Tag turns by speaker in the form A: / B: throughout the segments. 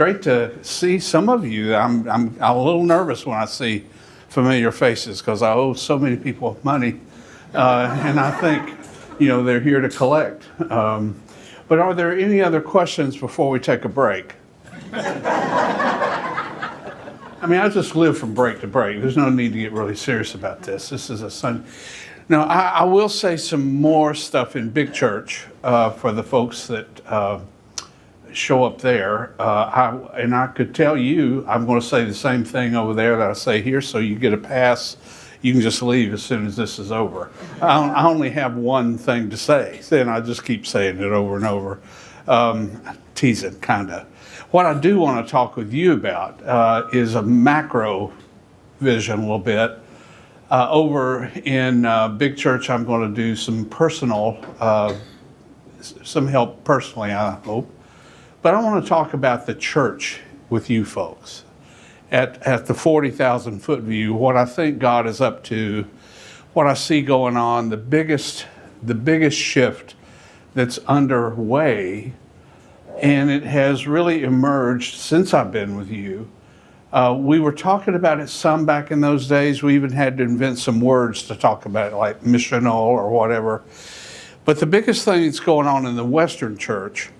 A: Great to see some of you. I'm a little nervous when I see familiar faces because I owe so many people money, and I think they're here to collect. But are there any other questions before we take a break? I mean, I just live from break to break. There's no need to get really serious about this. This is a Sunday. Now, I will say some more stuff in Big Church for the folks that show up there. And I could tell you, I'm going to say the same thing over there that I say here, so you get a pass. You can just leave as soon as this is over. I only have one thing to say, then I just keep saying it over and over. Teasing, kind of. What I do want to talk with you about is a macro vision a little bit. Over in Big Church, I'm going to do some personal, some help personally, I hope. But I want to talk about the church with you folks. At the 40,000 foot view, what I think God is up to, what I see going on, the biggest shift that's underway, and it has really emerged since I've been with you. We were talking about it some back in those days. We even had to invent some words to talk about it, like missional or whatever. But the biggest thing that's going on in the Western church,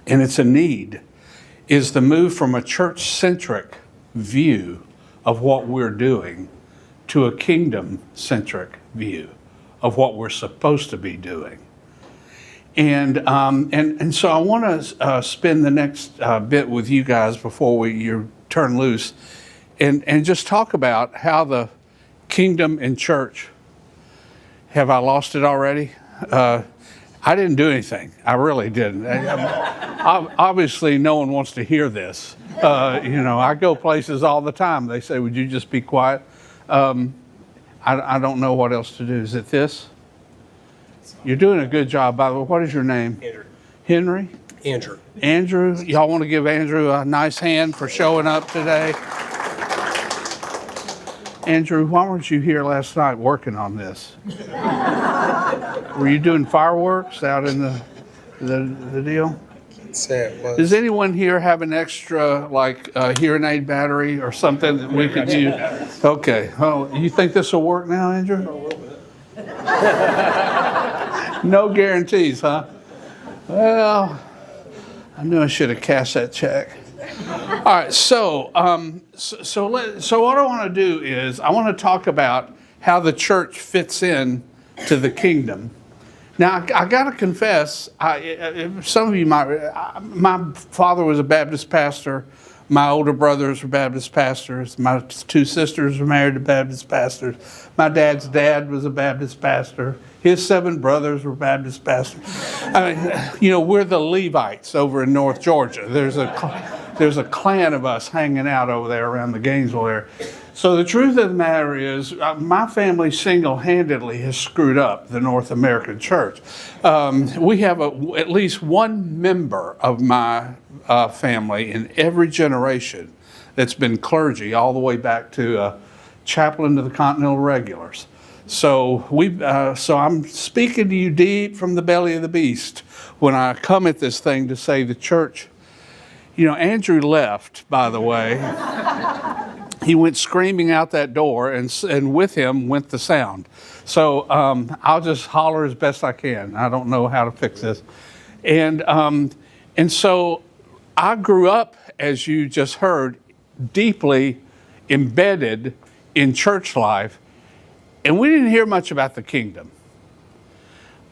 A: and it's a need, is the move from a church-centric view of what we're doing to a kingdom-centric view of what we're supposed to be doing. And so I want to spend the next bit with you guys before you turn loose and just talk about how the kingdom and church, have I lost it already? I didn't do anything. I really didn't. Obviously, no one wants to hear this. I go places all the time. They say, would you just be quiet? I don't know what else to do. Is it this? You're doing a good job, by the way. What is your name?
B: Andrew.
A: Henry?
B: Andrew.
A: Andrew. Y'all want to give Andrew a nice hand for showing up today? Andrew, why weren't you here last night working on this? Were you doing fireworks out in the deal?
B: Say it was.
A: Does anyone here have an extra, hearing aid battery or something that we could use? Okay. Oh, you think this will work now, Andrew?
B: A little bit.
A: No guarantees, huh? Well, I knew I should have cashed that check. All right, so what I want to do is I want to talk about how the church fits in to the kingdom. Now, I got to confess, some of you my father was a Baptist pastor. My older brothers were Baptist pastors. My two sisters were married to Baptist pastors. My dad's dad was a Baptist pastor. His 7 brothers were Baptist pastors. We're the Levites over in North Georgia. There's a clan of us hanging out over there around the Gainesville area. So the truth of the matter is, my family single-handedly has screwed up the North American church. We have at least one member of my family in every generation that's been clergy, all the way back to chaplain to the Continental Regulars. So I'm speaking to you deep from the belly of the beast when I come at this thing to say the church. Andrew left, by the way. He went screaming out that door, and with him went the sound. So I'll just holler as best I can. I don't know how to fix this. And so I grew up, as you just heard, deeply embedded in church life, and we didn't hear much about the kingdom.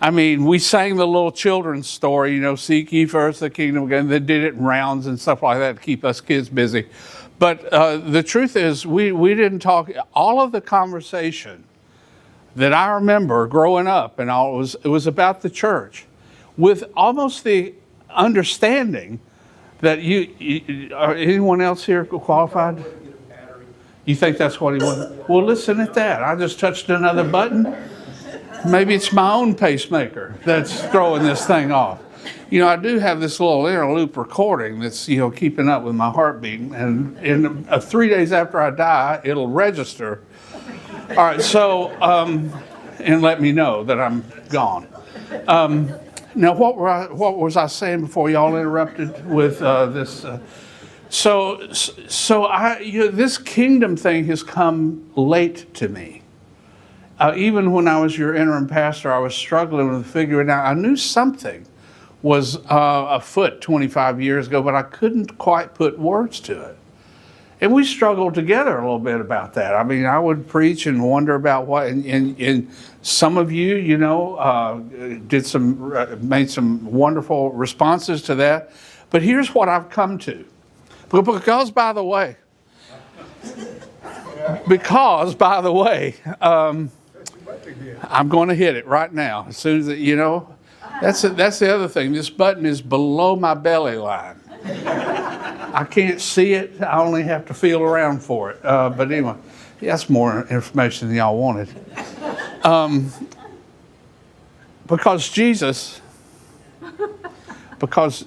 A: I mean, we sang the little children's story, seek ye first the kingdom again. They did it in rounds and stuff like that to keep us kids busy. But the truth is, we didn't talk. All of the conversation that I remember growing up and all, it was about the church, with almost the understanding that are anyone else here qualified? You think that's what he wanted? Well, listen at that. I just touched another button. Maybe it's my own pacemaker that's throwing this thing off. I do have this little interloop recording that's, keeping up with my heartbeat. And in 3 days after I die, it'll register. All right, so, and let me know that I'm gone. Now, what was I saying before y'all interrupted with this? This kingdom thing has come late to me. Even when I was your interim pastor, I was struggling with figuring out. I knew something was afoot 25 years ago, but I couldn't quite put words to it. And we struggled together a little bit about that. I mean, I would preach and wonder about what, and some of you, made some wonderful responses to that. But here's what I've come to. Because, by the way, I'm going to hit it right now. As soon as that's the other thing. This button is below my belly line. I can't see it. I only have to feel around for it. But anyway, that's more information than y'all wanted. Because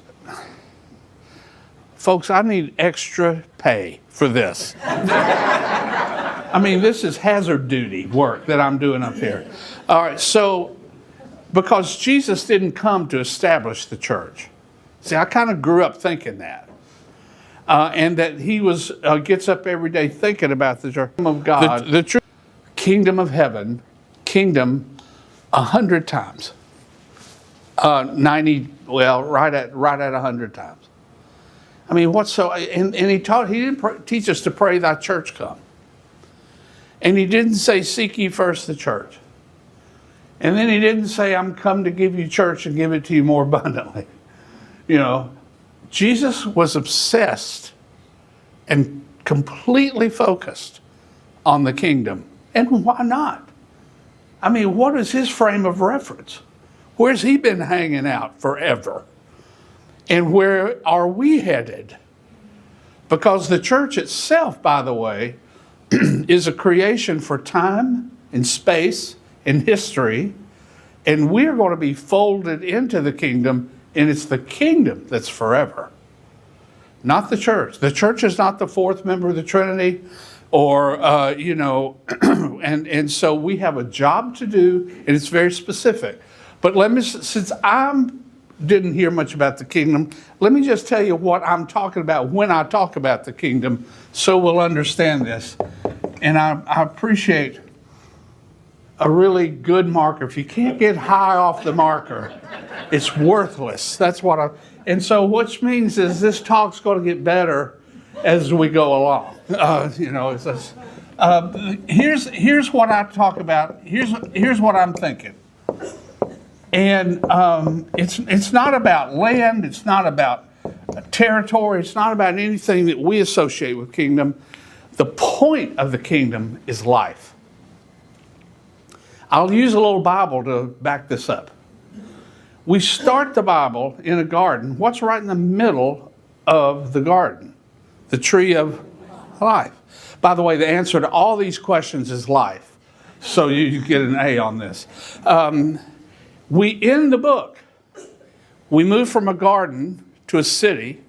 A: folks, I need extra pay for this. I mean, this is hazard duty work that I'm doing up here. All right, so because Jesus didn't come to establish the church. See, I kind of grew up thinking that. And that he gets up every day thinking about the kingdom of God, the true kingdom of heaven, kingdom 100 times. 90, well, right at 100 times. I mean, and he didn't teach us to pray thy church come. And he didn't say, seek ye first the church. And then he didn't say, I'm come to give you church and give it to you more abundantly. Jesus was obsessed and completely focused on the kingdom. And why not? I mean, what is his frame of reference? Where's he been hanging out forever? And where are we headed? Because the church itself, by the way, is a creation for time and space and history. And we're going to be folded into the kingdom. And it's the kingdom that's forever, not the church. The church is not the fourth member of the Trinity, and so we have a job to do, and it's very specific. But since I didn't hear much about the kingdom, let me just tell you what I'm talking about when I talk about the kingdom, so we'll understand this. And I appreciate a really good marker. If you can't get high off the marker, it's worthless. That's what and so which means is this talk's going to get better as we go along. Here's what I talk about. Here's what I'm thinking. And it's not about land. It's not about territory. It's not about anything that we associate with kingdom. The point of the kingdom is life. I'll use a little Bible to back this up. We start the Bible in a garden. What's right in the middle of the garden? The tree of life. By the way, the answer to all these questions is life. So you get an A on this. We end the book. We move from a garden to a city.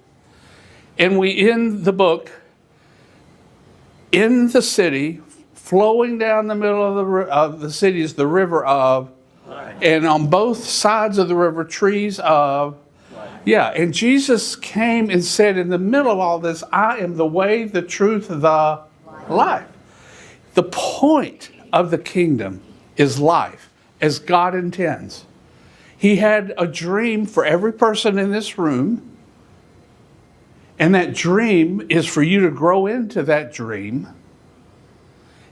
A: And we end the book in the city. Flowing down the middle of the city is the river of, and on both sides of the river, trees of, and Jesus came and said in the middle of all this, I am the way, the truth, the life. The point of the kingdom is life, as God intends. He had a dream for every person in this room, and that dream is for you to grow into that dream.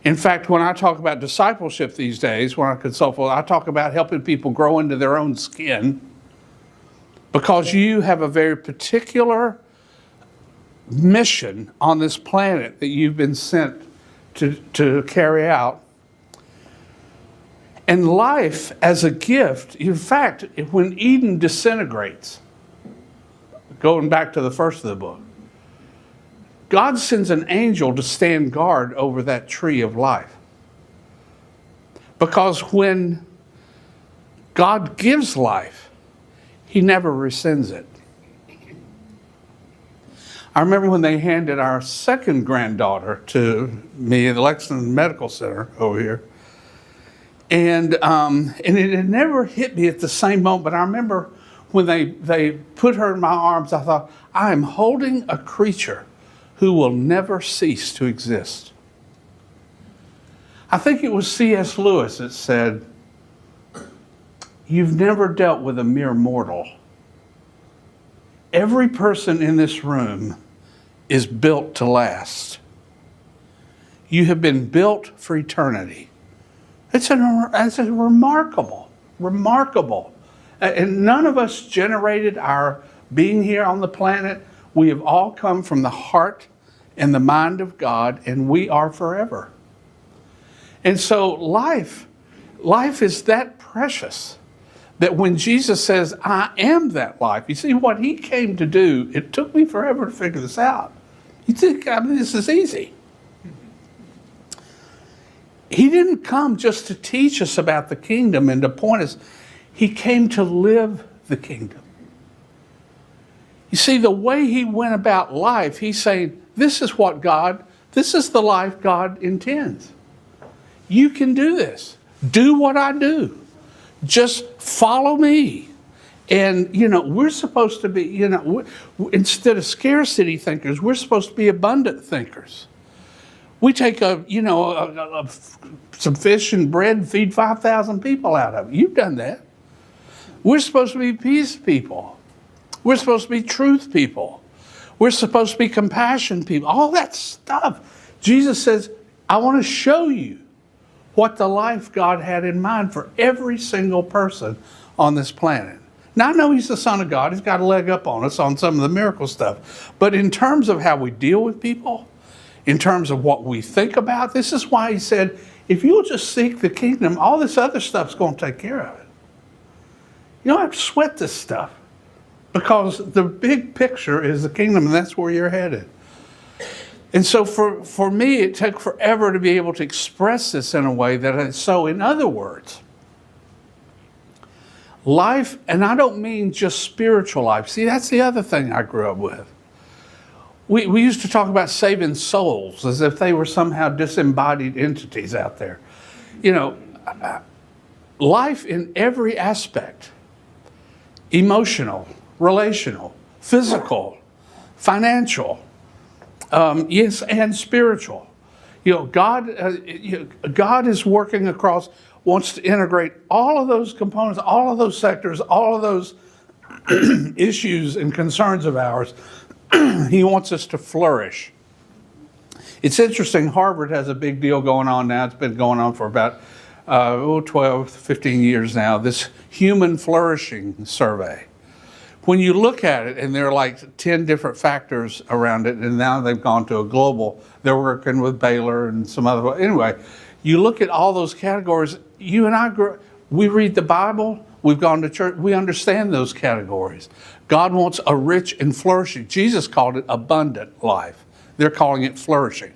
A: In fact, when I talk about discipleship these days, when I consult, I talk about helping people grow into their own skin, because you have a very particular mission on this planet that you've been sent to carry out. And life as a gift, in fact, when Eden disintegrates, going back to the first of the book, God sends an angel to stand guard over that tree of life. Because when God gives life, he never rescinds it. I remember when they handed our second granddaughter to me at the Lexington Medical Center over here. And it had never hit me at the same moment, but I remember when they put her in my arms, I thought, I am holding a creature who will never cease to exist. I think it was C.S. Lewis that said, you've never dealt with a mere mortal. Every person in this room is built to last. You have been built for eternity. It's a remarkable. And none of us generated our being here on the planet. We have all come from the heart and the mind of God, and we are forever. And so life is that precious that when Jesus says, I am that life, you see what he came to do, it took me forever to figure this out. You think, this is easy. He didn't come just to teach us about the kingdom and to point us. He came to live the kingdom. You see, the way he went about life, he's saying, this is the life God intends. You can do this. Do what I do. Just follow me. And, we're supposed to be, instead of scarcity thinkers, we're supposed to be abundant thinkers. We take some fish and bread and feed 5,000 people out of it. You've done that. We're supposed to be peace people. We're supposed to be truth people. We're supposed to be compassion people. All that stuff. Jesus says, I want to show you what the life God had in mind for every single person on this planet. Now, I know he's the Son of God. He's got a leg up on us on some of the miracle stuff. But in terms of how we deal with people, in terms of what we think about, this is why he said, if you'll just seek the kingdom, all this other stuff's going to take care of it. You don't have to sweat this stuff because the big picture is the kingdom, and that's where you're headed. And so for me, it took forever to be able to express this in a way that, so in other words, life, and I don't mean just spiritual life. See, that's the other thing I grew up with. We used to talk about saving souls as if they were somehow disembodied entities out there. Life in every aspect, emotional, relational, physical, financial, yes, and spiritual. God is working across, wants to integrate all of those components, all of those sectors, all of those issues and concerns of ours. He wants us to flourish. It's interesting, Harvard has a big deal going on now. It's been going on for about 12, 15 years now, this human flourishing survey. When you look at it, and there are like 10 different factors around it, and now they've gone to a global, they're working with Baylor and some other, anyway, you look at all those categories, you and I, we read the Bible, we've gone to church, we understand those categories. God wants a rich and flourishing. Jesus called it abundant life. They're calling it flourishing.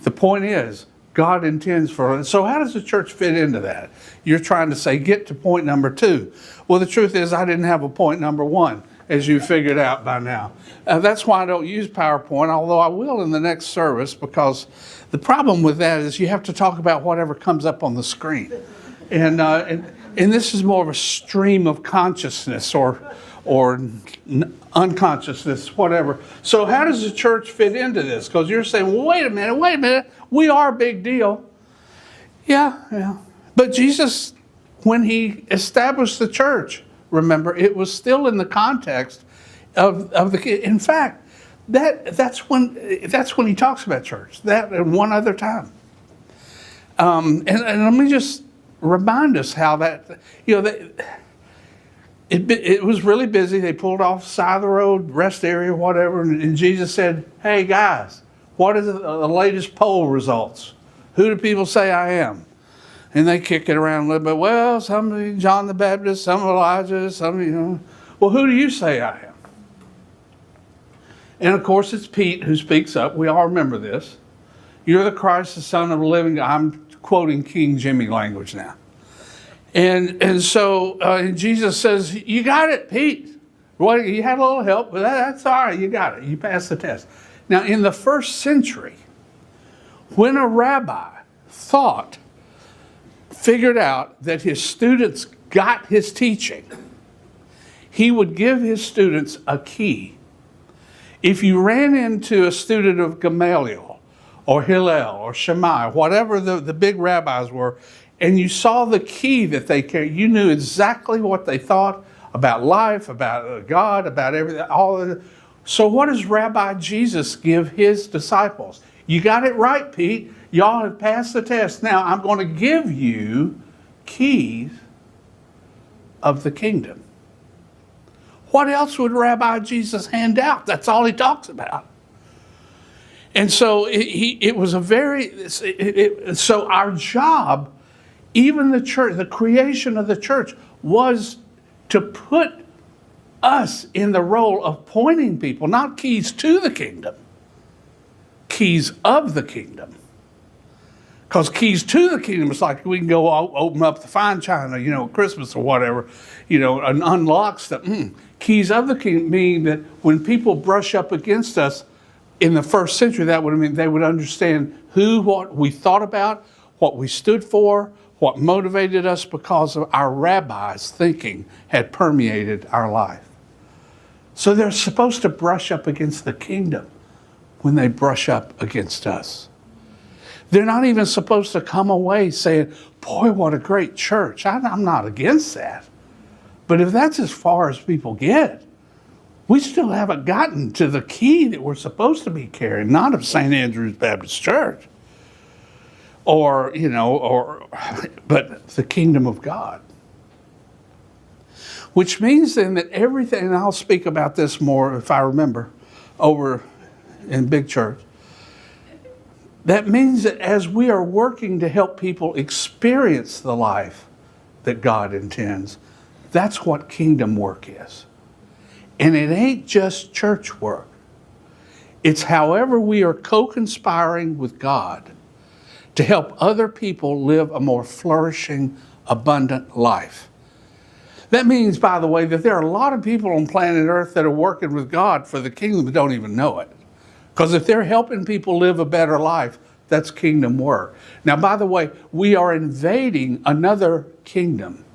A: The point is, God intends for it. So how does the church fit into that? You're trying to say, get to point number 2. Well, the truth is, I didn't have a point number 1, as you figured out by now. That's why I don't use PowerPoint, although I will in the next service, because the problem with that is you have to talk about whatever comes up on the screen. And this is more of a stream of consciousness or unconsciousness, whatever. So how does the church fit into this? Because you're saying, well, wait a minute, we are a big deal. Yeah. But Jesus, when he established the church, remember, it was still in the context of the, in fact, that's when he talks about church, that and one other time. And let me just remind us how that, it was really busy. They pulled off the side of the road, rest area, whatever, and Jesus said, hey guys, what are the latest poll results? Who do people say I am? And they kick it around a little bit. Well, some John the Baptist, some Elijah, some, Well, who do you say I am? And of course, it's Pete who speaks up. We all remember this. You're the Christ, the Son of the living God. I'm quoting King Jimmy language now. And so Jesus says, you got it, Pete. Well, you had a little help, but that's all right. You got it. You passed the test. Now, in the first century, when a rabbi figured out that his students got his teaching, he would give his students a key. If you ran into a student of Gamaliel or Hillel or Shammai, whatever the big rabbis were, and you saw the key that they carried, you knew exactly what they thought about life, about God, about everything, all of it. So what does Rabbi Jesus give his disciples? You got it right, Pete. Y'all have passed the test. Now I'm going to give you keys of the kingdom. What else would Rabbi Jesus hand out? That's all he talks about. And so it was a very, so our job, even the church, the creation of the church, was to put us in the role of pointing people, not keys to the kingdom, keys of the kingdom. Because keys to the kingdom, it's like we can go open up the fine china, at Christmas or whatever, and unlock stuff. Keys of the kingdom mean that when people brush up against us in the first century, that would mean they would understand what we thought about, what we stood for, what motivated us, because of our rabbis' thinking had permeated our life. So they're supposed to brush up against the kingdom when they brush up against us. They're not even supposed to come away saying, boy, what a great church. I'm not against that. But if that's as far as people get, we still haven't gotten to the key that we're supposed to be carrying, not of St. Andrew's Baptist Church, but the kingdom of God. Which means then that everything, and I'll speak about this more if I remember, over in Big Church. That means that as we are working to help people experience the life that God intends, that's what kingdom work is. And it ain't just church work. It's however we are co-conspiring with God to help other people live a more flourishing, abundant life. That means, by the way, that there are a lot of people on planet Earth that are working with God for the kingdom that don't even know it. Because if they're helping people live a better life, that's kingdom work. Now, by the way, we are invading another kingdom.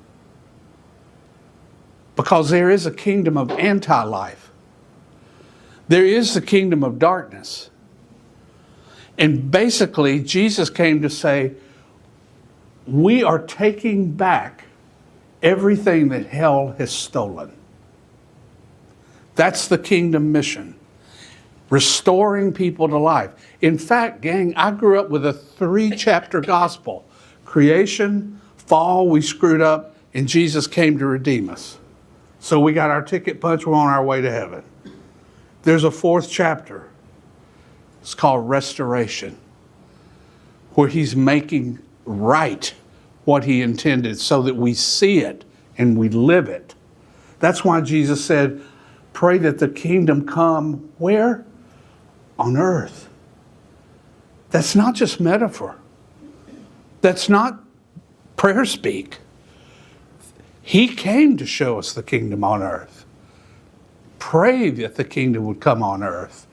A: Because there is a kingdom of anti-life. There is the kingdom of darkness. And basically, Jesus came to say, we are taking back everything that hell has stolen. That's the kingdom mission. Restoring people to life. In fact, gang, I grew up with a 3-chapter gospel. Creation, fall, we screwed up, and Jesus came to redeem us. So we got our ticket punched, we're on our way to heaven. There's a 4th chapter. It's called restoration, where he's making right what he intended so that we see it and we live it. That's why Jesus said, pray that the kingdom come where? On earth. That's not just metaphor. That's not prayer speak. He came to show us the kingdom on earth. Pray that the kingdom would come on earth.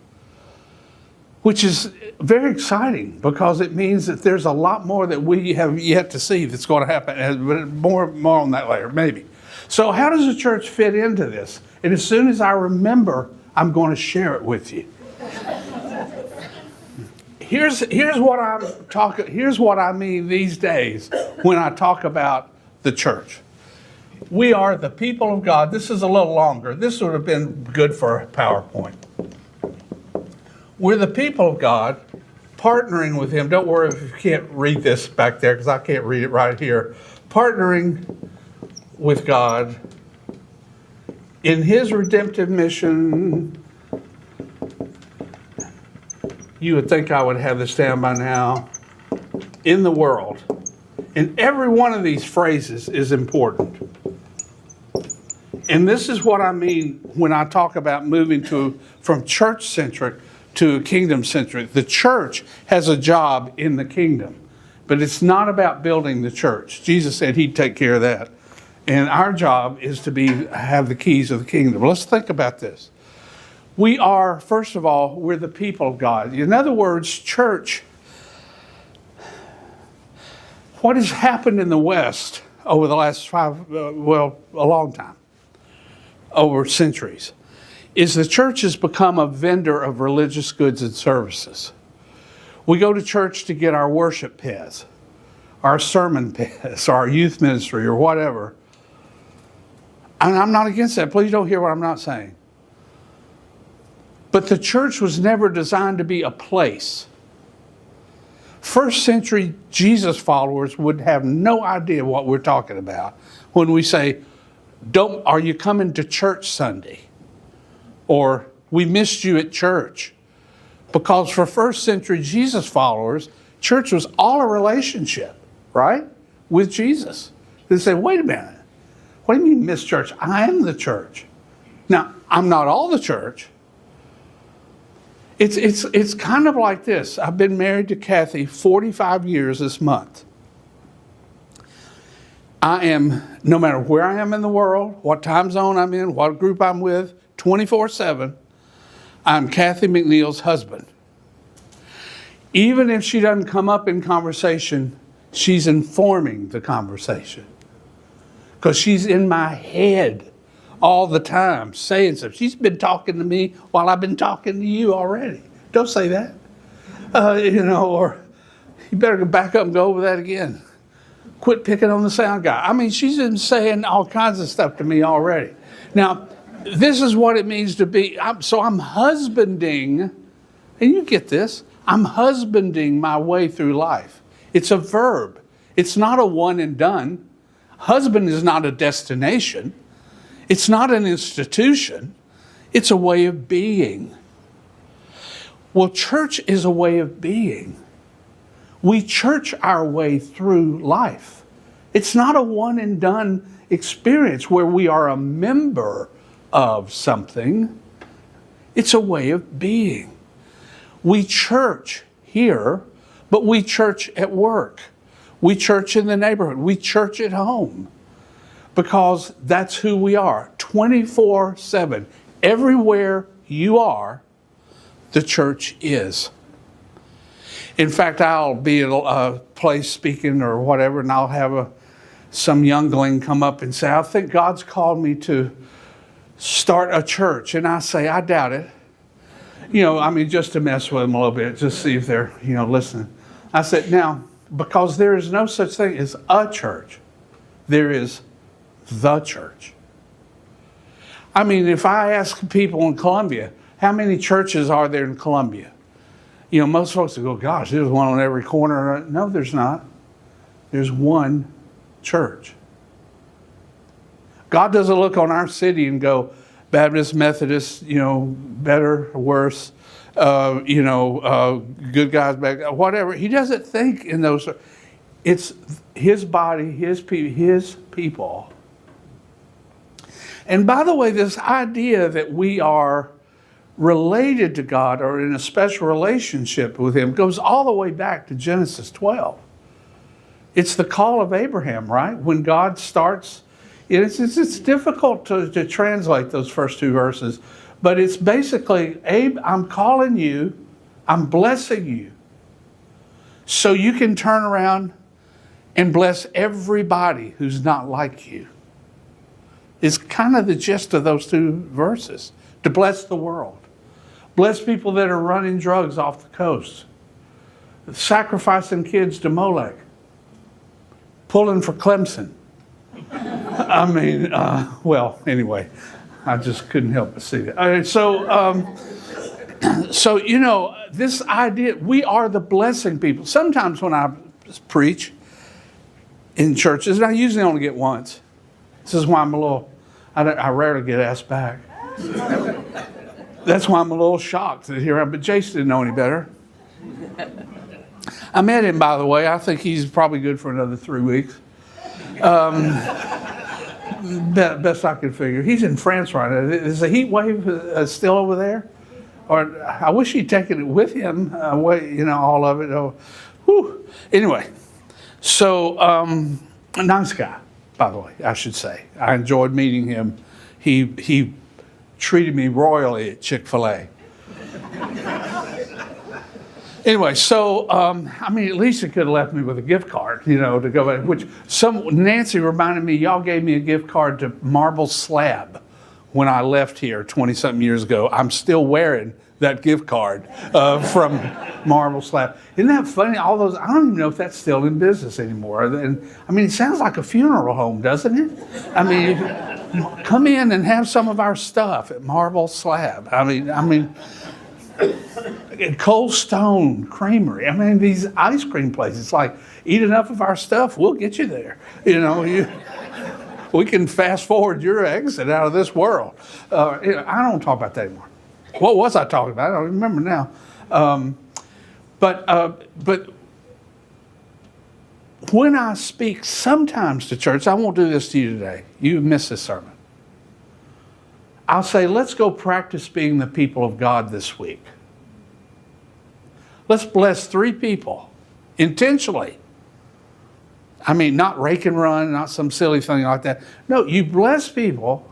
A: Which is very exciting because it means that there's a lot more that we have yet to see that's going to happen. More on that later, maybe. So how does the church fit into this? And as soon as I remember, I'm going to share it with you. Here's what I mean these days when I talk about the church. We are the people of God. This is a little longer. This would have been good for a PowerPoint. We're the people of God, partnering with him. Don't worry if you can't read this back there, because I can't read it right here. Partnering with God in his redemptive mission. You would think I would have this down by now. In the world. And every one of these phrases is important. And this is what I mean when I talk about moving from church-centric to kingdom-centric. The church has a job in the kingdom, but it's not about building the church. Jesus said he'd take care of that. And our job is to have the keys of the kingdom. Let's think about this. We are, first of all, we're the people of God. In other words, church, what has happened in the West over the last a long time, over centuries is the church has become a vendor of religious goods and services. We go to church to get our worship pets, our sermon pets, our youth ministry, or whatever. And I'm not against that. Please don't hear what I'm not saying. But the church was never designed to be a place. First century Jesus followers would have no idea what we're talking about when we say, are you coming to church Sunday? Or we missed you at church. Because for first century Jesus followers, church was all a relationship, right? With Jesus. They say, wait a minute. What do you mean miss church? I am the church. Now, I'm not all the church. It's kind of like this. I've been married to Kathy 45 years this month. I am, no matter where I am in the world, what time zone I'm in, what group I'm with, 24/7, I'm Kathy McNeal's husband. Even if she doesn't come up in conversation, she's informing the conversation. Because she's in my head all the time saying stuff. She's been talking to me while I've been talking to you already. Don't say that. Or you better go back up and go over that again. Quit picking on the sound guy. I mean, she's been saying all kinds of stuff to me already. Now, this is what it means to be. I'm husbanding, and you get this, I'm husbanding my way through life. It's a verb. It's not a one and done. Husband is not a destination. It's not an institution. It's a way of being. Well, church is a way of being. We church our way through life. It's not a one and done experience where we are a member of something. It's a way of being. We church here, but we church at work. We church in the neighborhood. We church at home. Because that's who we are, 24/7. Everywhere you are, the church is. In fact, I'll be at a place speaking or whatever, and I'll have some youngling come up and say, I think God's called me to start a church. And I say, I doubt it. Just to mess with them a little bit, just see if they're, listening. I said, now, because there is no such thing as a church. There is the church. I mean, if I ask people in Columbia, how many churches are there in Columbia? Most folks will go, gosh, there's one on every corner. No, there's not. There's one church. God doesn't look on our city and go, Baptist, Methodist, better, worse, good guys, bad guys, whatever. He doesn't think in those. It's his body, his people. And by the way, this idea that we are related to God or in a special relationship with Him goes all the way back to Genesis 12. It's the call of Abraham, right? When God starts, it's difficult to translate those first two verses, but it's basically, Abe, I'm calling you, I'm blessing you, so you can turn around and bless everybody who's not like you. Is kind of the gist of those two verses. To bless the world. Bless people that are running drugs off the coast. Sacrificing kids to Molech. Pulling for Clemson. Anyway, I just couldn't help but see that. All right, so this idea, we are the blessing people. Sometimes when I preach in churches, and I usually only get once. This is why I rarely get asked back. That's why I'm a little shocked that here I am. But Jason didn't know any better. I met him, by the way. I think he's probably good for another 3 weeks. Best I can figure. He's in France right now. Is the heat wave still over there? Or I wish he'd taken it with him. All of it. Oh, whew. Anyway, so a nice guy. By the way, I should say. I enjoyed meeting him. He treated me royally at Chick-fil-A. Anyway, so, at least it could have left me with a gift card, to go back, Nancy reminded me, y'all gave me a gift card to Marble Slab, when I left here 20-something years ago. I'm still wearing that gift card from Marble Slab. Isn't that funny? All those, I don't even know if that's still in business anymore. And I mean, it sounds like a funeral home, doesn't it? I mean, come in and have some of our stuff at Marble Slab. I mean, Cold Stone Creamery. I mean, these ice cream places, like, eat enough of our stuff, we'll get you there. You know, we can fast forward your exit out of this world. I don't talk about that anymore. What was I talking about? I don't remember now. But when I speak sometimes to church, I won't do this to you today. You missed this sermon. I'll say, let's go practice being the people of God this week. Let's bless 3 people intentionally. I mean, not rake and run, not some silly thing like that. No, you bless people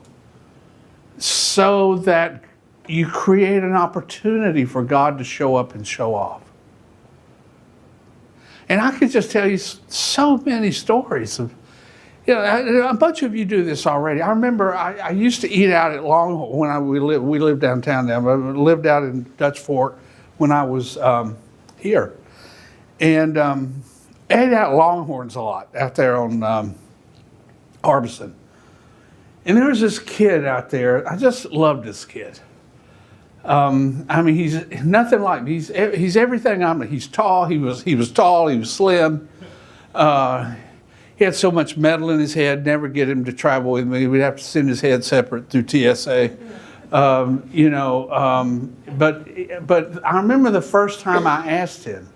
A: so that you create an opportunity for God to show up and show off. And I could just tell you so many stories of, a bunch of you do this already. I remember I used to eat out at Longhorn when we lived downtown now. I lived out in Dutch Fork when I was here. And ate out at Longhorns a lot out there on Harbison. And there was this kid out there. I just loved this kid. I mean, he's nothing like me. He's everything I'm. He's tall. He was tall. He was slim. He had so much metal in his head. Never get him to travel with me. We'd have to send his head separate through TSA. But I remember the first time I asked him,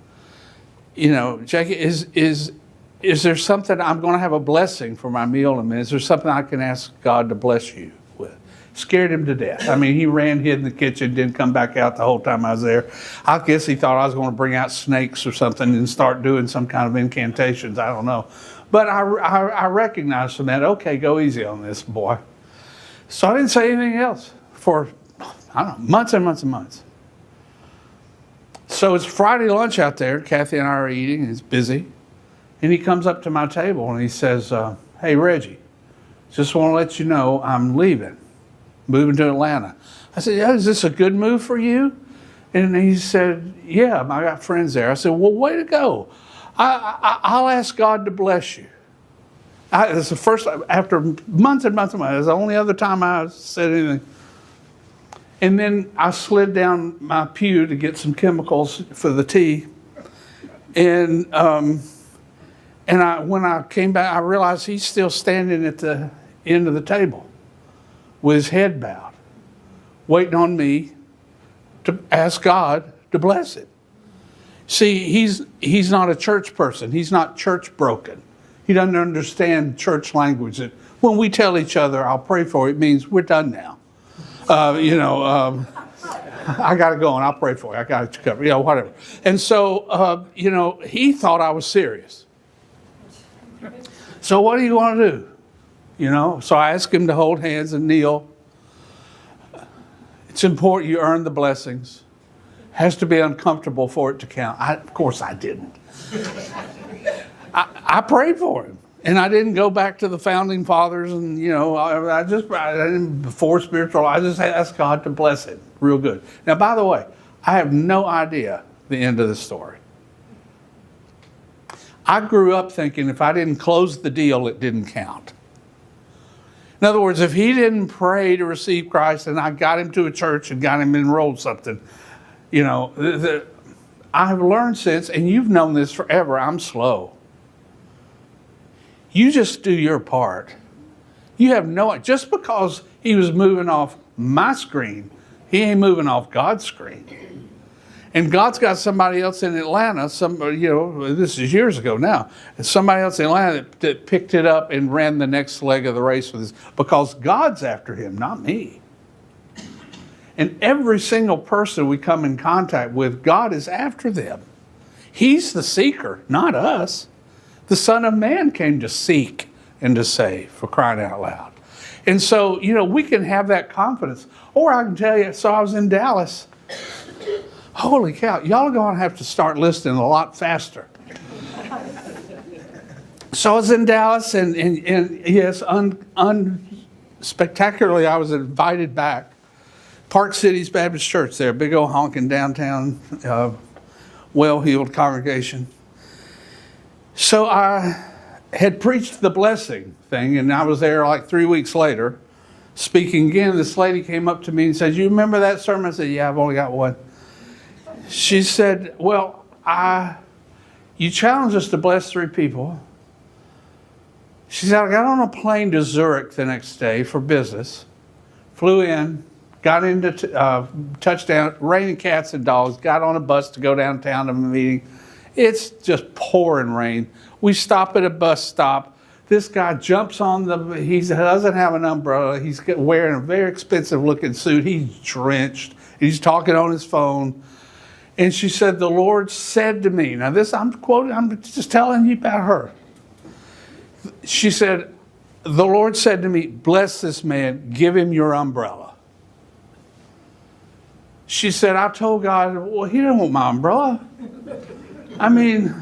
A: Jackie, is there something I'm going to have a blessing for my meal in a minute? Is there something I can ask God to bless you with? Scared him to death. I mean, he hid in the kitchen, didn't come back out the whole time I was there. I guess he thought I was going to bring out snakes or something and start doing some kind of incantations. I don't know. But I recognized from that, okay, go easy on this boy. So I didn't say anything else for, I don't know, months and months and months. So it's Friday lunch out there. Kathy and I are eating. It's busy. And he comes up to my table and he says, hey, Reggie, just want to let you know I'm leaving. Moving to Atlanta. I said, yeah, is this a good move for you? And he said, yeah, I got friends there. I said, well, way to go. I'll ask God to bless you. It's the first, after months and months and months, it was the only other time I said anything. And then I slid down my pew to get some chemicals for the tea. And when I came back, I realized he's still standing at the end of the table with his head bowed, waiting on me to ask God to bless it. See, he's not a church person. He's not church broken. He doesn't understand church language. That when we tell each other, I'll pray for you, it means we're done now. I got to go and I'll pray for you. I got you covered, whatever. And so, he thought I was serious. So what do you want to do? So I asked him to hold hands and kneel. It's important you earn the blessings. Has to be uncomfortable for it to count. Of course I didn't. I prayed for him. And I didn't go back to the founding fathers and, I didn't, before spiritual, I just asked God to bless it real good. Now, by the way, I have no idea the end of the story. I grew up thinking if I didn't close the deal, it didn't count. In other words, if he didn't pray to receive Christ and I got him to a church and got him enrolled something, I've learned since, and you've known this forever, I'm slow. You just do your part. You have just because he was moving off my screen, he ain't moving off God's screen. And God's got somebody else in Atlanta, this is years ago now, and somebody else in Atlanta that picked it up and ran the next leg of the race with us because God's after him, not me. And every single person we come in contact with, God is after them. He's the seeker, not us. The Son of Man came to seek and to save, for crying out loud. And so, we can have that confidence. Or I can tell you, so I was in Dallas. Holy cow, y'all are going to have to start listening a lot faster. So I was in Dallas, and yes, spectacularly, I was invited back. Park City's Baptist Church there, big old honking downtown, well-heeled congregation. So I had preached the blessing thing, and I was there like 3 weeks later, speaking again. This lady came up to me and said, "You remember that sermon?" I said, "Yeah, I've only got one." She said, "Well, you challenged us to bless 3 people." She said, "I got on a plane to Zurich the next day for business, flew in, got into touchdown, raining cats and dogs, got on a bus to go downtown to a meeting. It's just pouring rain. We stop at a bus stop. This guy jumps on he doesn't have an umbrella. He's wearing a very expensive looking suit. He's drenched. He's talking on his phone." And she said, "The Lord said to me," now this I'm quoting, I'm just telling you about her. She said, "The Lord said to me, bless this man, give him your umbrella." She said, "I told God, well, he didn't want my umbrella. I mean,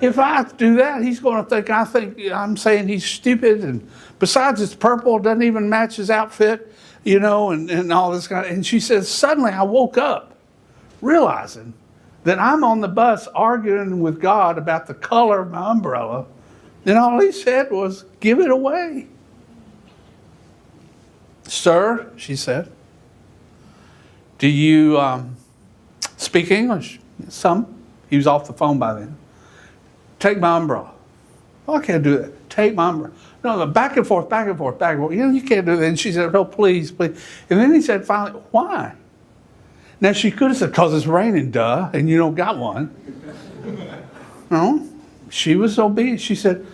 A: if I do that, he's going to think I'm saying he's stupid. And besides, it's purple, doesn't even match his outfit, and all this kind of." And she says, "Suddenly I woke up realizing that I'm on the bus arguing with God about the color of my umbrella. And all he said was, give it away." "Sir," she said, "do you speak English?" "Some." He was off the phone by then. "Take my umbrella." "Oh, I can't do that." "Take my umbrella." No, back and forth, back and forth, back and forth. You can't do that. And she said, "Oh, please, please." And then he said finally, "Why?" Now she could have said, "Because it's raining, duh, and you don't got one." No, she was obedient. She said,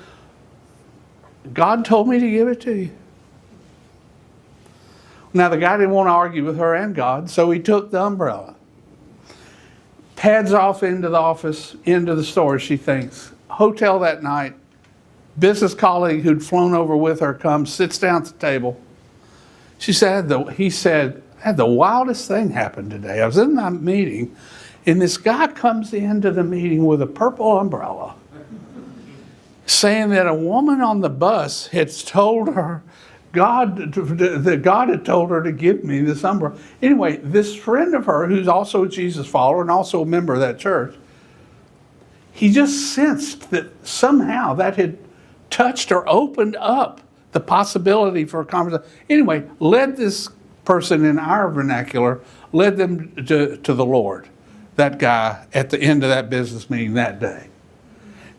A: "God told me to give it to you." Now the guy didn't want to argue with her and God, so he took the umbrella. Pads off into the office, into the store, she thinks. Hotel that night. Business colleague who'd flown over with her comes, sits down at the table. He said, "I had the wildest thing happen today. I was in my meeting, and this guy comes into the meeting with a purple umbrella, saying that a woman on the bus had told her that God had told her to give me this umbrella." Anyway, this friend of her, who's also a Jesus follower and also a member of that church, he just sensed that somehow that had touched or opened up the possibility for a conversation. Anyway, led this person, in our vernacular, led them to the Lord, that guy, at the end of that business meeting that day.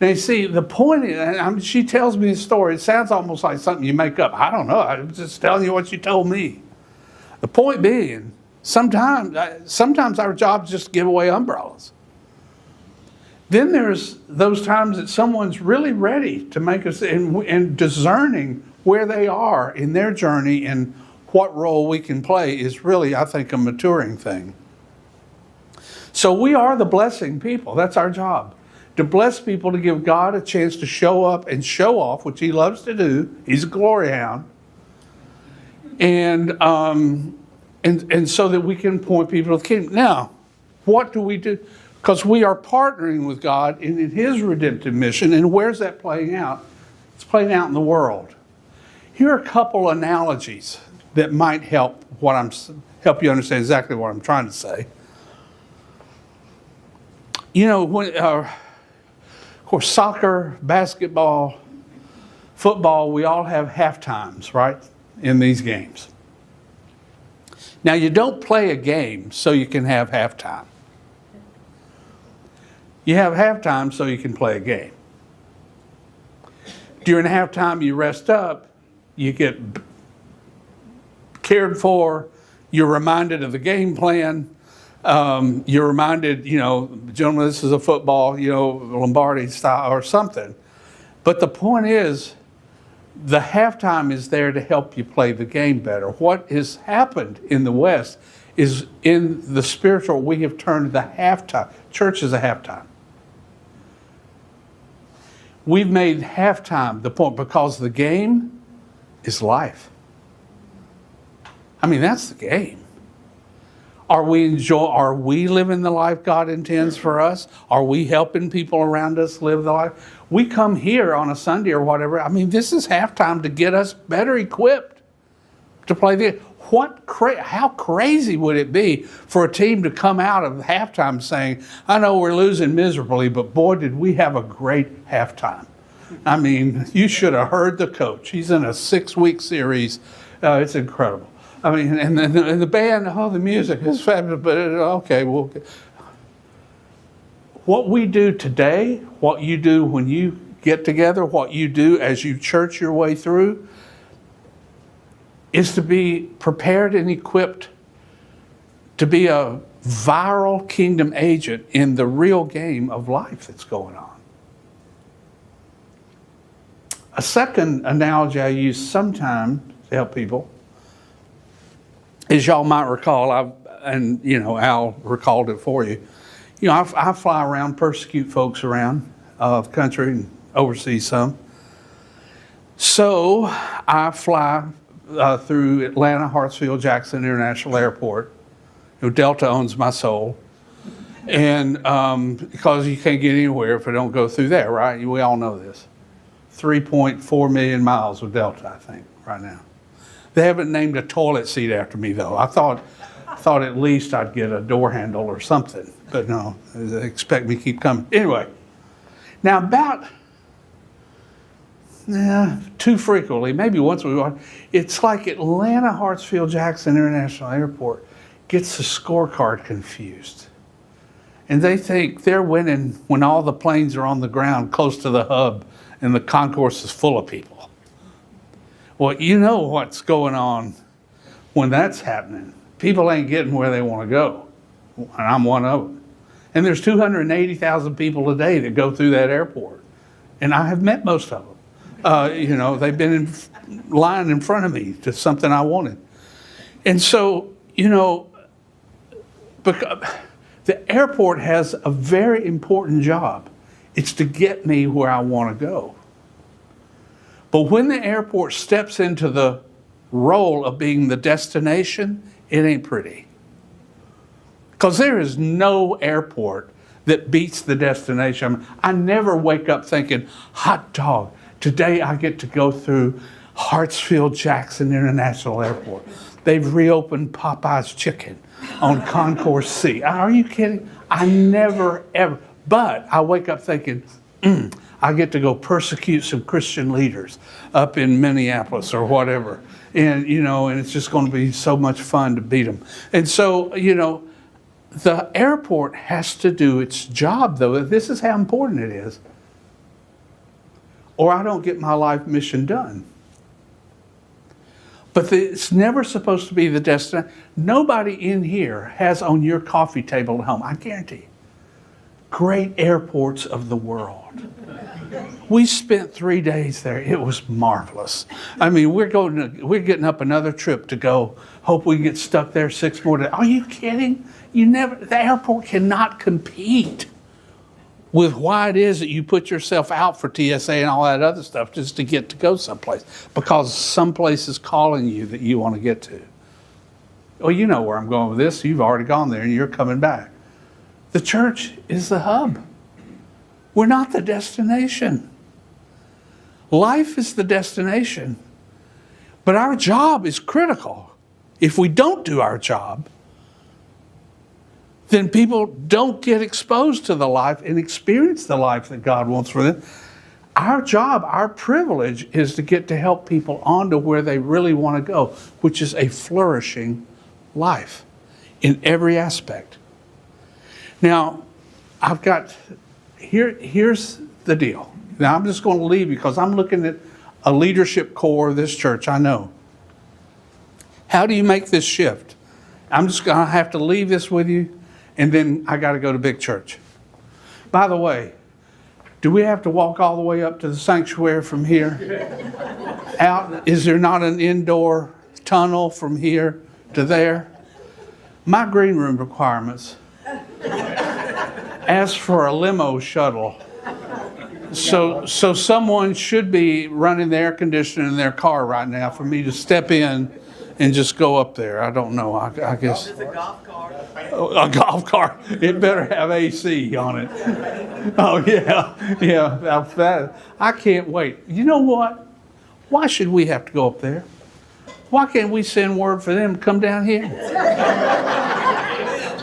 A: Now you see, the point is, she tells me this story, it sounds almost like something you make up. I don't know, I'm just telling you what she told me. The point being, sometimes our job is just to give away umbrellas. Then there's those times that someone's really ready to make us, and discerning where they are in their journey and what role we can play is really, I think, a maturing thing. So we are the blessing people. That's our job. To bless people, to give God a chance to show up and show off, which he loves to do. He's a glory hound. And so that we can point people to the kingdom. Now, what do we do? Because we are partnering with God in his redemptive mission. And where's that playing out? It's playing out in the world. Here are a couple analogies that might help help you understand exactly what I'm trying to say. Of course, soccer, basketball, football, we all have half times, right, in these games. Now, you don't play a game so you can have halftime. You have halftime so you can play a game. During halftime, you rest up, you get cared for, you're reminded of the game plan, you're reminded, gentlemen, this is a football, Lombardi style or something. But the point is, the halftime is there to help you play the game better. What has happened in the West is, in the spiritual, we have turned the halftime. Church is a halftime. We've made halftime the point because the game is life. I mean, that's the game. Are we living the life God intends for us? Are we helping people around us live the life? We come here on a Sunday or whatever. I mean, this is halftime to get us better equipped to play the how crazy would it be for a team to come out of halftime saying, I know we're losing miserably, but boy, did we have a great halftime. I mean, you should have heard the coach. He's in a 6-week series. It's incredible. I mean, and the band, the music is fabulous, but okay, well, what we do today, what you do when you get together, what you do as you church your way through, is to be prepared and equipped to be a viral kingdom agent in the real game of life that's going on. A second analogy I use sometimes to help people is, y'all might recall, Al recalled it for you. I fly around, persecute folks around the country and overseas some. So I fly through Atlanta, Hartsfield, Jackson International Airport. Delta owns my soul. And because you can't get anywhere if it don't go through there, right? We all know this. 3.4 million miles with Delta, I think, right now. They haven't named a toilet seat after me, though. I thought at least I'd get a door handle or something. But no, they expect me to keep coming. Anyway, now about too frequently, maybe once we walk, it's like Atlanta, Hartsfield, Jackson International Airport gets the scorecard confused. And they think they're winning when all the planes are on the ground close to the hub and the concourse is full of people. Well, you know what's going on when that's happening. People ain't getting where they want to go. And I'm one of them. And there's 280,000 people a day that go through that airport. And I have met most of them. They've been in line in front of me to something I wanted. And so, because the airport has a very important job. It's to get me where I want to go. But when the airport steps into the role of being the destination, it ain't pretty. Because there is no airport that beats the destination. I never wake up thinking, hot dog, today I get to go through Hartsfield Jackson International Airport. They've reopened Popeye's Chicken on Concourse C. Are you kidding? I never, ever. But I wake up thinking, I get to go persecute some Christian leaders up in Minneapolis or whatever. And, and it's just going to be so much fun to beat them. And so, the airport has to do its job, though. This is how important it is. Or I don't get my life mission done. But it's never supposed to be the destination. Nobody in here has on your coffee table at home, I guarantee, great airports of the world. We spent 3 days there. It was marvelous. I mean, we're getting up another trip to go. Hope we get stuck there 6 more days. Are you kidding? The airport cannot compete with why it is that you put yourself out for TSA and all that other stuff just to get to go someplace, because someplace is calling you that you want to get to. Well, you know where I'm going with this. You've already gone there and you're coming back. The church is the hub. We're not the destination. Life is the destination. But our job is critical. If we don't do our job, then people don't get exposed to the life and experience the life that God wants for them. Our job, our privilege, is to get to help people on to where they really want to go, which is a flourishing life in every aspect. Now, here's the deal. Now, I'm just going to leave because I'm looking at a leadership core of this church, I know. How do you make this shift? I'm just going to have to leave this with you, and then I got to go to big church. By the way, do we have to walk all the way up to the sanctuary from here? Out? Is there not an indoor tunnel from here to there? My green room requirements ask for a limo shuttle. So someone should be running the air conditioner in their car right now for me to step in and just go up there. I don't know. I guess. It's a golf cart. A golf cart. It better have AC on it. Oh, yeah. I can't wait. You know what? Why should we have to go up there? Why can't we send word for them to come down here?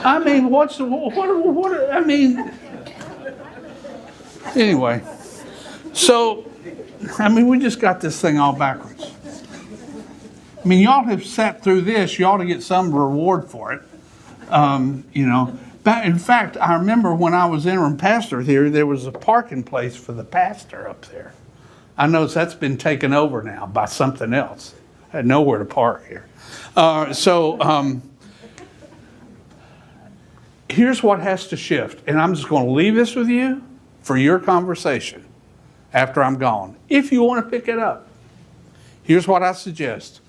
A: I mean, anyway. So, we just got this thing all backwards. Y'all have sat through this. You ought to get some reward for it. In fact, I remember when I was interim pastor here, there was a parking place for the pastor up there. I notice that's been taken over now by something else. I had nowhere to park here. Here's what has to shift. And I'm just going to leave this with you for your conversation after I'm gone. If you want to pick it up, here's what I suggest.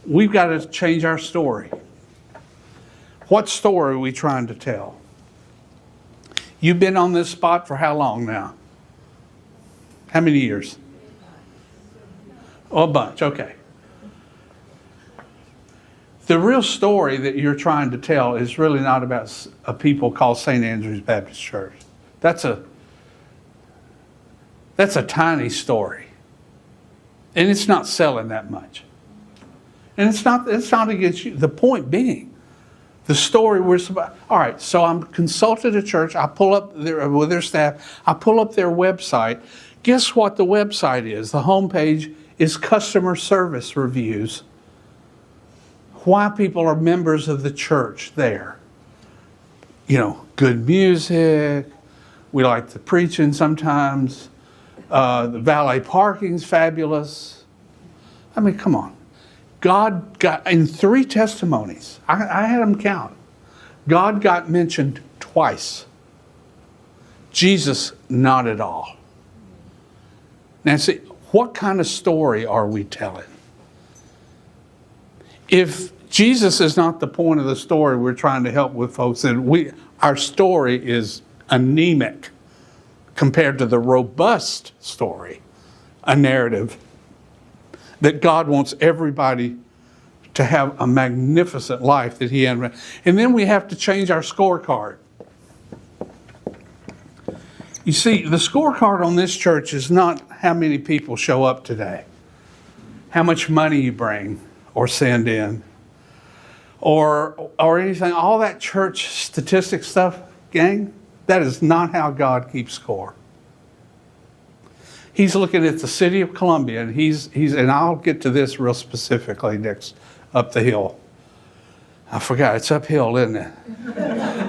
A: We've got to change our story. What story are we trying to tell? You've been on this spot for how long now? How many years? Oh, a bunch, okay. The real story that you're trying to tell is really not about a people called St. Andrew's Baptist Church. That's a tiny story. And it's not selling that much. And it's not against you. The point being, the story we're supposed. All right, so I'm consulted a church. I pull up with their staff. I pull up their website. Guess what the website is? The homepage is customer service reviews. Why people are members of the church there. Good music. We like the preaching sometimes. The valet parking's fabulous. Come on. God got, in 3 testimonies, I had them count. God got mentioned twice. Jesus, not at all. Now see, what kind of story are we telling? If Jesus is not the point of the story we're trying to help with folks, then our story is anemic compared to the robust story, a narrative that God wants everybody to have a magnificent life that He had. And then we have to change our scorecard. You see, the scorecard on this church is not how many people show up today, how much money you bring or send in, or anything. All that church statistic stuff, gang, that is not how God keeps score. He's looking at the city of Columbia, and and I'll get to this real specifically next, up the hill. I forgot, it's uphill, isn't it?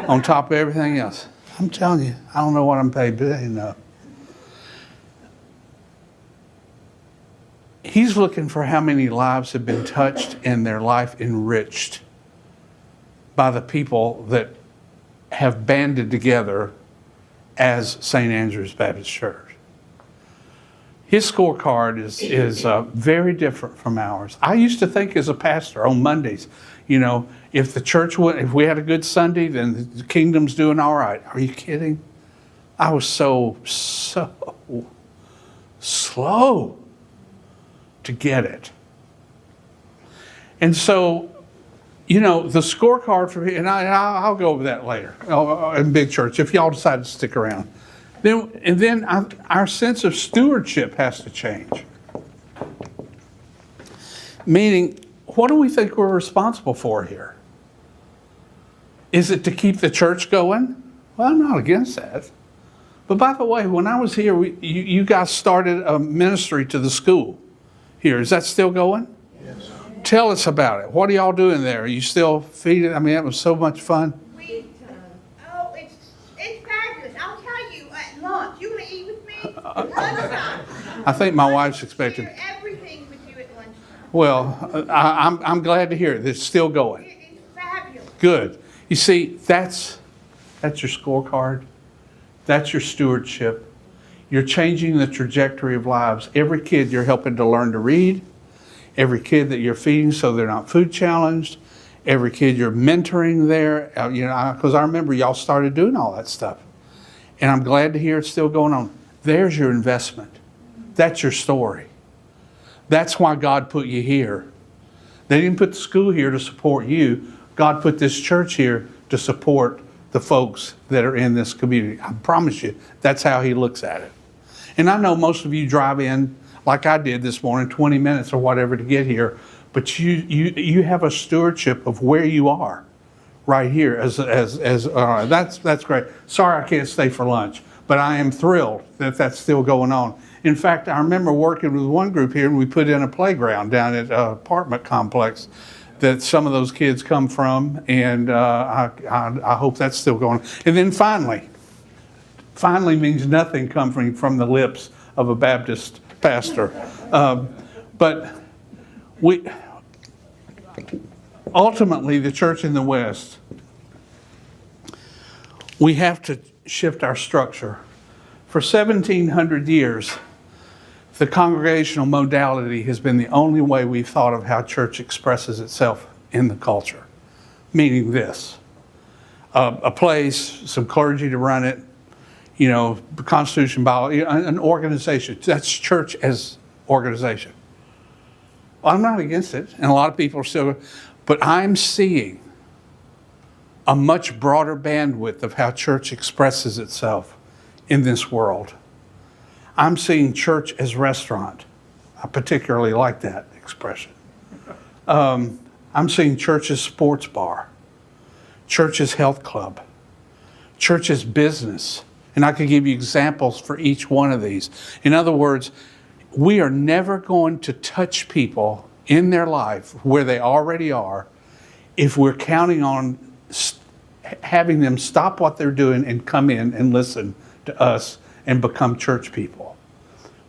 A: On top of everything else. I'm telling you, I don't know what I'm paid, but enough. He's looking for how many lives have been touched and their life enriched by the people that have banded together as St. Andrew's Baptist Church. His scorecard is very different from ours. I used to think as a pastor on Mondays, if the church if we had a good Sunday, then the kingdom's doing all right. Are you kidding? I was so slow to get it. And so, the scorecard for me, and I'll go over that later in big church if y'all decide to stick around. Then our sense of stewardship has to change. Meaning, what do we think we're responsible for here? Is it to keep the church going? Well, I'm not against that. But by the way, when I was here, you guys started a ministry to the school here. Is that still going?
B: Yes.
A: Tell us about it. What are y'all doing there? Are you still feeding? That was so much fun.
C: It's fabulous. I'll tell you at lunch. You want to eat with me? Lunchtime.
A: I think my wife's expecting.
C: Share everything with you at lunchtime.
A: Well, I'm glad to hear it. It's still going.
C: It's fabulous.
A: Good. You see, that's your scorecard. That's your stewardship. You're changing the trajectory of lives. Every kid you're helping to learn to read. Every kid that you're feeding so they're not food challenged. Every kid you're mentoring there. Because I remember y'all started doing all that stuff. And I'm glad to hear it's still going on. There's your investment. That's your story. That's why God put you here. They didn't put the school here to support you. God put this church here to support the folks that are in this community. I promise you, that's how He looks at it. And I know most of you drive in, like I did this morning, 20 minutes or whatever to get here. But you have a stewardship of where you are right here. That's great. Sorry I can't stay for lunch, but I am thrilled that that's still going on. In fact, I remember working with one group here, and we put in a playground down at an apartment complex that some of those kids come from, and I hope that's still going on. And then finally means nothing coming from the lips of a Baptist pastor. But ultimately, the church in the West, we have to shift our structure. For 1,700 years, the congregational modality has been the only way we've thought of how church expresses itself in the culture. Meaning this, a place, some clergy to run it, the Constitution, an organization. That's church as organization. Well, I'm not against it, and a lot of people are still, but I'm seeing a much broader bandwidth of how church expresses itself in this world. I'm seeing church as restaurant. I particularly like that expression. I'm seeing church as sports bar, church as health club, church as business. And I could give you examples for each one of these. In other words, we are never going to touch people in their life where they already are if we're counting on having them stop what they're doing and come in and listen to us and become church people.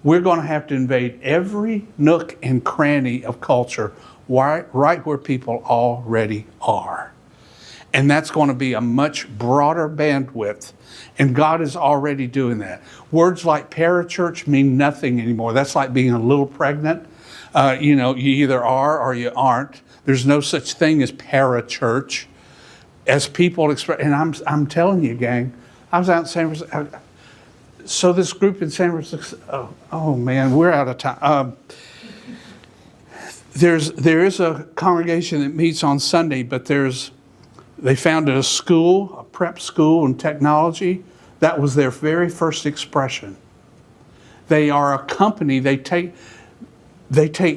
A: We're going to have to invade every nook and cranny of culture right where people already are. And that's going to be a much broader bandwidth. And God is already doing that. Words like parachurch mean nothing anymore. That's like being a little pregnant. You either are or you aren't. There's no such thing as parachurch. As people express, and I'm telling you, gang, I was out in San Francisco. So this group in San Francisco, oh man, we're out of time. There is a congregation that meets on Sunday, but they founded a school, a prep school in technology. That was their very first expression. They are a company. They take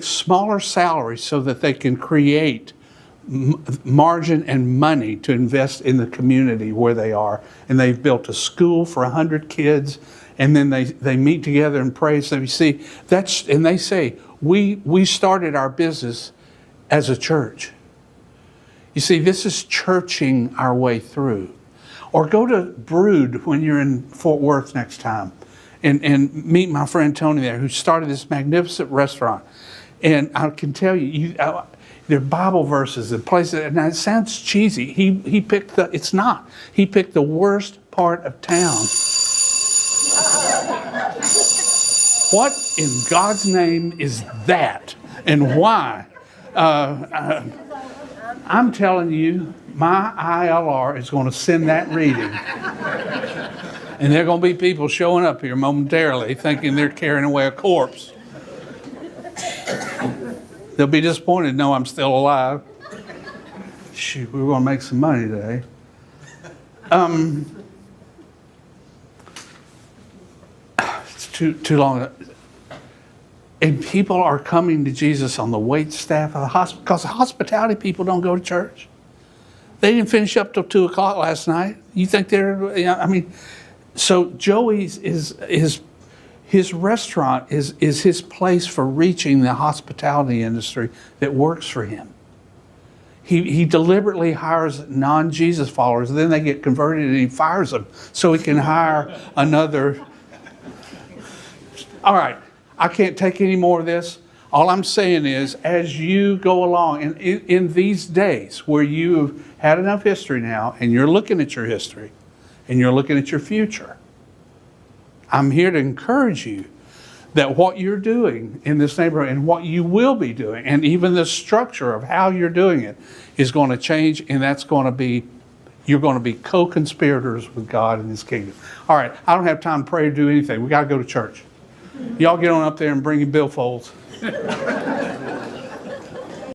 A: smaller salaries so that they can create margin and money to invest in the community where they are. And they've built a school for 100 kids, and then they meet together and pray. So you see, and they say, we started our business as a church. You see, this is churching our way through. Or go to Brood when you're in Fort Worth next time and meet my friend Tony there, who started this magnificent restaurant. And I can tell you, there are Bible verses and places, now it sounds cheesy. He picked it's not. He picked the worst part of town. What in God's name is that? And why? I'm telling you, my ILR is going to send that reading. And there are going to be people showing up here momentarily thinking they're carrying away a corpse. They'll be disappointed to know I'm still alive. Shoot, we're going to make some money today. It's too long. And people are coming to Jesus on the wait staff of the hospital because the hospitality people don't go to church. They didn't finish up till 2 o'clock last night. You think so Joey's his restaurant is his place for reaching the hospitality industry that works for him. He deliberately hires non-Jesus followers, and then they get converted and he fires them so he can hire another. All right, I can't take any more of this. All I'm saying is, as you go along, and in these days where you've had enough history now, and you're looking at your history, and you're looking at your future, I'm here to encourage you that what you're doing in this neighborhood and what you will be doing, and even the structure of how you're doing it, is going to change, and you're going to be co-conspirators with God in His kingdom. All right, I don't have time to pray or do anything. We got to go to church. Y'all get on up there and bring your billfolds.